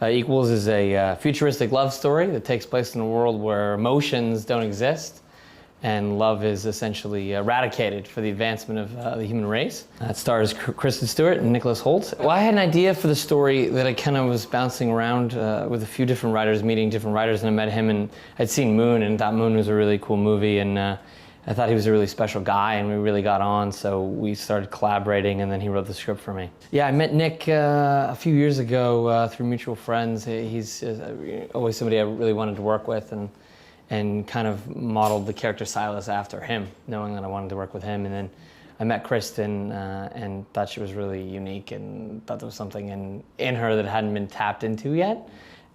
Equals is a futuristic love story that takes place in a world where emotions don't exist and love is essentially eradicated for the advancement of the human race. It stars Kristen Stewart and Nicholas Hoult. Well, I had an idea for the story that I kind of was bouncing around with a few different writers, meeting different writers, and I met him, and I'd seen Moon and thought Moon was a really cool movie, and I thought he was a really special guy, and we really got on, so we started collaborating, and then he wrote the script for me. Yeah, I met Nick a few years ago through mutual friends. He's always somebody I really wanted to work with, and kind of modeled the character Silas after him, knowing that I wanted to work with him. And then I met Kristen and thought she was really unique, and thought there was something in her that hadn't been tapped into yet.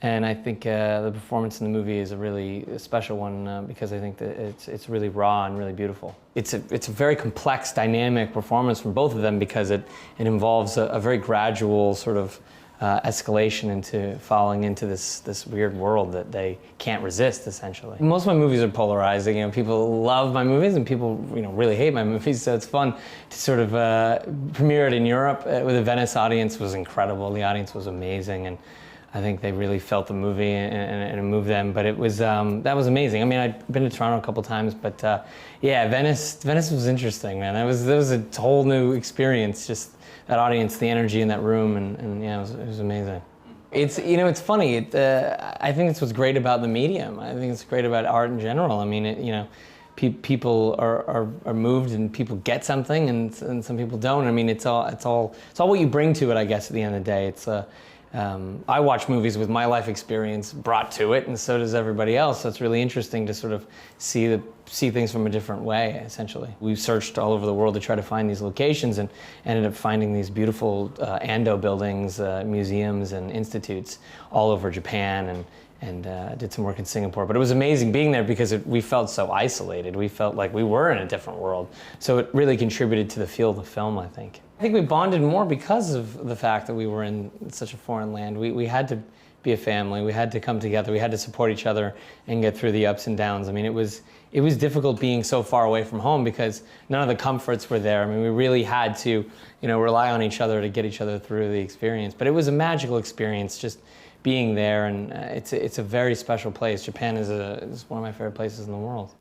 And I think the performance in the movie is a really special one because I think that it's really raw and really beautiful. It's a very complex, dynamic performance from both of them because it involves a very gradual sort of escalation into falling into this weird world that they can't resist, essentially. Most of my movies are polarizing. You know, people love my movies and people, really hate my movies. So it's fun to sort of premiere it in Europe with a Venice audience. Was incredible. The audience was amazing, and I think they really felt the movie and it moved them. But it was that was amazing. I mean, I'd been to Toronto a couple times, but yeah, Venice was that was a whole new experience. Just that audience, the energy in that room, and yeah, it was amazing. It's funny. I think it's what's great about the medium. I think it's great about art in general. I mean, people are moved and people get something, and some people don't. I mean, it's all what you bring to it, I guess. At the end of the day, I watch movies with my life experience brought to it, and so does everybody else. So it's really interesting to sort of see things from a different way, essentially. We searched all over the world to try to find these locations and ended up finding these beautiful Ando buildings, museums and institutes all over Japan, and did some work in Singapore. But it was amazing being there because we felt so isolated. We felt like we were in a different world. So it really contributed to the feel of the film, I think. I think we bonded more because of the fact that we were in such a foreign land. We had to be a family. We had to come together. We had to support each other and get through the ups and downs. I mean, it was difficult being so far away from home because none of the comforts were there. I mean, we really had to, rely on each other to get each other through the experience. But it was a magical experience just being there, and it's a very special place. Japan is one of my favorite places in the world.